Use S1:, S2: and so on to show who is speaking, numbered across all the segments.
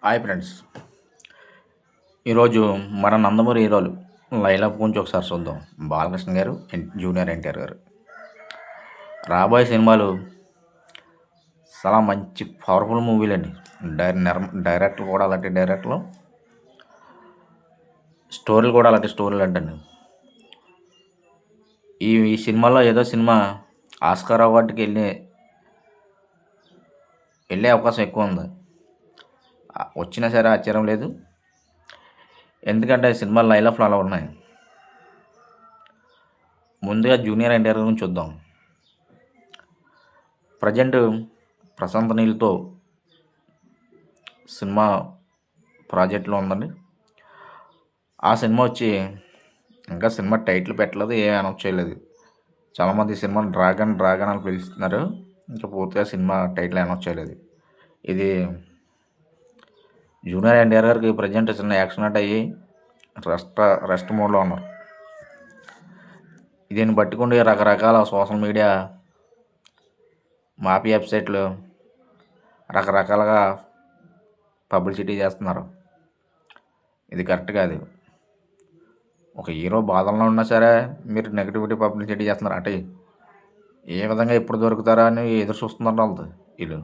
S1: Hi friends. ఈరోజు మన నందమూరి హీరోలు లైలాప్ గురించి ఒకసారి చూద్దాం. బాలకృష్ణ గారు, జూనియర్ ఎన్టీఆర్ గారు. రాబోయే సినిమాలు చాలా మంచి పవర్ఫుల్ మూవీలండి. డైరెక్టర్లు కూడా అలాంటి డైరెక్టర్లు, స్టోరీలు కూడా అలాంటి స్టోరీలు అంటండి. ఈ సినిమాలో ఏదో సినిమా ఆస్కార్ అవార్డుకి వెళ్ళే అవకాశం ఎక్కువ ఉంది. వచ్చినా సరే ఆశ్చర్యం లేదు, ఎందుకంటే సినిమాలు లైలాఫ్లు అలా ఉన్నాయి. ముందుగా జూనియర్ ఎన్టీఆర్ గురించి చూద్దాం. ప్రజెంట్ ప్రశాంత్ నీల్తో సినిమా ప్రాజెక్టులో ఉందండి. ఆ సినిమా వచ్చి ఇంకా సినిమా టైటిల్ పెట్టలేదు, ఏం అనౌన్స్ చేయలేదు. చాలామంది సినిమాని డ్రాగన్ అని పిలుస్తున్నారు, ఇంకా పూర్తిగా సినిమా టైటిల్ అనౌన్స్ చేయలేదు. ఇది జూనియర్ ఎన్టీఆర్ గారికి ప్రజెంట్ చిన్న యాక్సిడెంట్ అయ్యి రెస్ట్ మోడ్లో ఉన్నారు. దీన్ని పట్టుకుండి రకరకాల సోషల్ మీడియా మాఫీ వెబ్సైట్లు రకరకాలుగా పబ్లిసిటీ చేస్తున్నారు. ఇది కరెక్ట్ కాదు. ఒక హీరో బాధల్లో ఉన్నా సరే మీరు నెగిటివిటీ పబ్లిసిటీ చేస్తున్నారు అంటే ఏ విధంగా ఎప్పుడు దొరుకుతారా అని ఎదురు చూస్తున్నారు వాళ్ళు. వీళ్ళు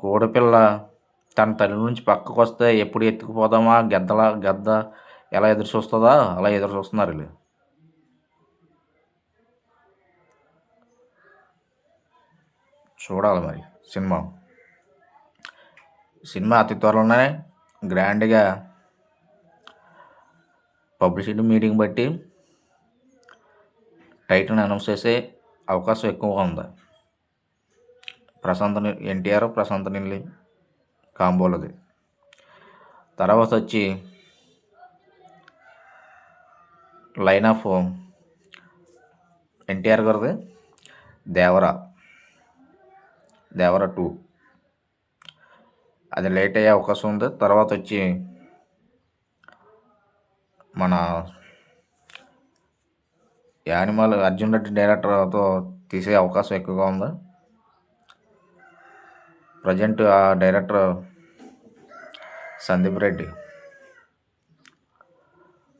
S1: కోడిపిల్ల తన తల్లి నుంచి పక్కకు వస్తే ఎప్పుడు ఎత్తుకుపోదామా గద్ద ఎలా ఎదురు చూస్తుందా అలా ఎదురు చూస్తున్నారు వీళ్ళు. చూడాలి మరి సినిమా అతి త్వరలోనే గ్రాండ్గా పబ్లిసిటీ మీటింగ్ బట్టి టైటిల్ అనౌన్స్ చేసే అవకాశం ఎక్కువగా ఉంది. ఎన్టీఆర్ ప్రశాంత్ నీల్ కాంబోలది. తర్వాత వచ్చి లైన్ ఆఫ్ ఎన్టీఆర్ గారిది దేవరా 2 అది లేట్ అయ్యే అవకాశం ఉంది. తర్వాత వచ్చి మన యానిమల్ అర్జున్ రెడ్డి డైరెక్టర్తో తీసే అవకాశం ఎక్కువగా ఉంది. ప్రజెంట్ ఆ డైరెక్టర్ సందీప్ రెడ్డి,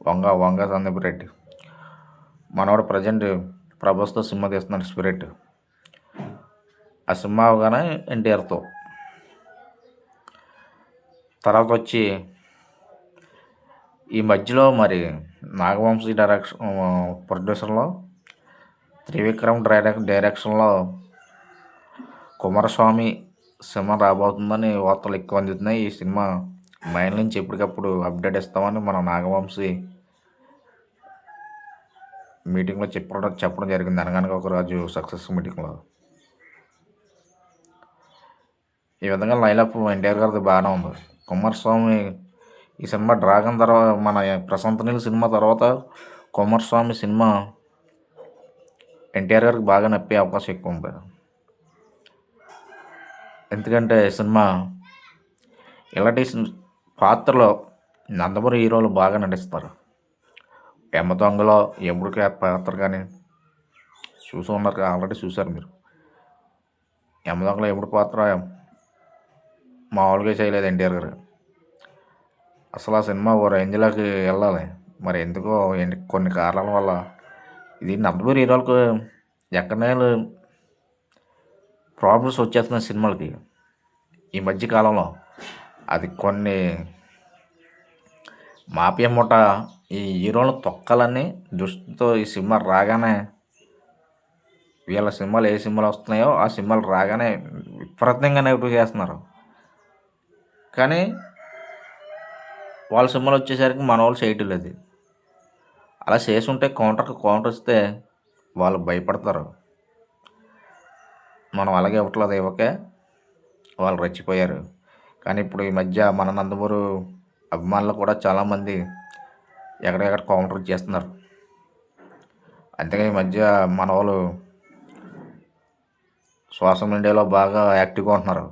S1: వంగ సందీప్ రెడ్డి మనవాడు ప్రజెంట్ ప్రభాస్తో సినిమా తీస్తున్నాడు స్పిరిట్. ఆ సినిమా అవగానే ఎన్టీఆర్తో. తర్వాత వచ్చి ఈ మధ్యలో మరి నాగవంశీ ప్రొడ్యూసర్లో త్రివిక్రమ్ డైరెక్షన్లో కుమారస్వామి సినిమా రాబోతుందని వార్తలు ఎక్కువ అందుతున్నాయి. ఈ సినిమా మైండ్ నుంచి ఎప్పటికప్పుడు అప్డేట్ ఇస్తామని మన నాగవంశీ మీటింగ్లో చెప్పడం జరిగింది. అనగానగా ఒక రోజు సక్సెస్ మీటింగ్లో. ఈ విధంగా లైలాప్ ఎన్టీఆర్ గారిది బాగానే ఉంది. కుమారస్వామి ఈ సినిమా డ్రాగన్ తర్వాత మన ప్రశాంత్ నీల్ సినిమా తర్వాత కుమారస్వామి సినిమా ఎన్టీఆర్ గారికి బాగా నప్పే అవకాశం ఎక్కువ ఉంది. ఎందుకంటే సినిమా ఇలాంటి పాత్రలో నందమూరి హీరోలు బాగా నటిస్తారు. దొంగలో ఎముడికి పాత్ర కానీ చూసి ఉన్నారు, ఆల్రెడీ చూశారు మీరు. దొంగలో ఎముడి పాత్ర మామూలుగా చేయలేదు ఎన్టీఆర్ గారు. అసలు ఆ సినిమా ఓ రేంజ్లోకి వెళ్ళాలి, మరి ఎందుకో కొన్ని కారణాల వల్ల ఇది నందమూరి హీరోలకు ఎక్కడనే ప్రాబ్లమ్స్ వచ్చేస్తున్నాయి సినిమాలకి ఈ మధ్యకాలంలో. అది కొన్ని మాఫియా మూట ఈ హీరోలను తొక్కాలని దృష్టితో ఈ సినిమా రాగానే వీళ్ళ సినిమాలు ఏ సినిమాలు వస్తున్నాయో ఆ సినిమాలు రాగానే విపరీతంగా నెగిటివ్ చేస్తున్నారు. కానీ వాళ్ళ సినిమాలు వచ్చేసరికి మన వాళ్ళు చేయటం లేదు. అలా చేసి ఉంటే కౌంటర్ ఇస్తే వాళ్ళు భయపడతారు. మనం అలాగే ఇవ్వట్లేదు, ఇవ్వకే వాళ్ళు రెచ్చిపోయారు. కానీ ఇప్పుడు ఈ మధ్య మన నందమూరి అభిమానులు కూడా చాలామంది ఎక్కడెక్కడ కౌంటర్ చేస్తున్నారు. అంతేగా ఈ మధ్య మన వాళ్ళు సోషల్ మీడియాలో బాగా యాక్టివ్గా ఉంటున్నారు.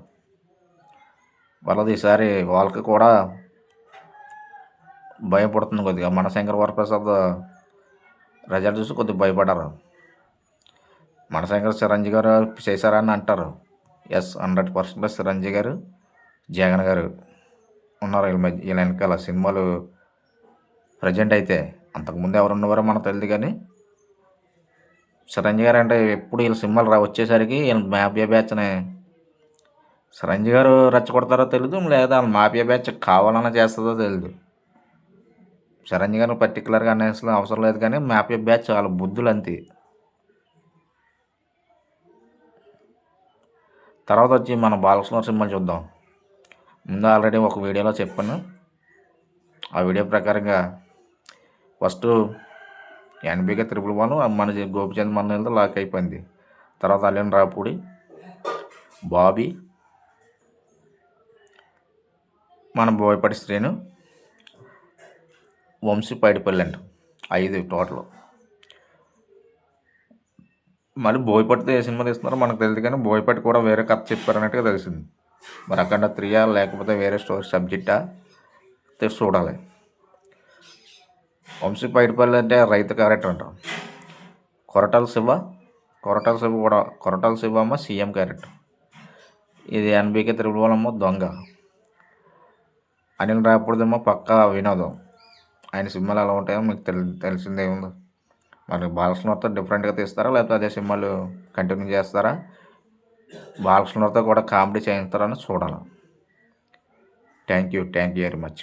S1: వాళ్ళది ఈసారి వాళ్ళకి కూడా భయపడుతుంది కొద్దిగా. మన శంకర్ వరప్రసాద్ రిజల్ట్ చూసి కొద్దిగా భయపడ్డారు. మనశంకర్ చిరంజీవి గారు చేశారని అంటారు. ఎస్ 100% చిరంజీవి గారు, జగన్ గారు ఉన్నారు వీళ్ళ వెనకాల సినిమాలు ప్రజెంట్ అయితే. అంతకుముందు ఎవరు ఉన్నవారో మనకు తెలియదు కానీ చిరంజీవి గారు అంటే ఎప్పుడు వీళ్ళ సినిమాలు వచ్చేసరికి వీళ్ళ మాఫియా బ్యాచ్ని చిరంజీవి గారు రెచ్చగొడతారో తెలియదు, లేదా వాళ్ళ మాఫియా బ్యాచ్ కావాలన్నా చేస్తుందో తెలియదు. చిరంజీవి గారిని పర్టికులర్గా అనేసిన అవసరం లేదు కానీ మాఫియా బ్యాచ్ వాళ్ళ బుద్ధులు అంతే. తర్వాత వచ్చి మన బాలకృష్ణ సినిమాలు చూద్దాం. ముందు ఆల్రెడీ ఒక వీడియోలో చెప్పాను. ఆ వీడియో ప్రకారంగా ఫస్ట్ ఎన్బికే 111 మన గోపిచంద్ మన్నెలతో లాక్ అయిపోయింది. తర్వాత అలియన్ రాపూడి, బాబీ, మన బోయపాటి శ్రీను, వంశీ పైడిపల్లి అంట 5 టోటల్. మళ్ళీ బోయపాటితో ఏ సినిమా తీస్తున్నారో మనకు తెలియదు కానీ బోయపాటి కూడా వేరే కథ చెప్పారన్నట్టుగా తెలిసింది. మరి అక్కడ 3 లేకపోతే వేరే స్టోరీ సబ్జెక్టా చూడాలి. వంశీ పైడిపల్లి అంటే రైతు క్యారెక్టర్ అంటాం. కొరటాల శివ అమ్మ సీఎం క్యారెక్టర్. ఇది ఎన్బికే 111 దొంగ. అనిల్ రాపూడిదేమో పక్కా వినోదం. ఆయన సినిమాలు ఎలా ఉంటాయో మీకు తెలిసిందే ఉందో. మరి బాలకృష్ణతో డిఫరెంట్గా తీస్తారా లేకపోతే అదే సినిమాలు కంటిన్యూ చేస్తారా, బాలకృష్ణతో కూడా కామెడీ చేస్తారని చూడాలి. Thank you very much.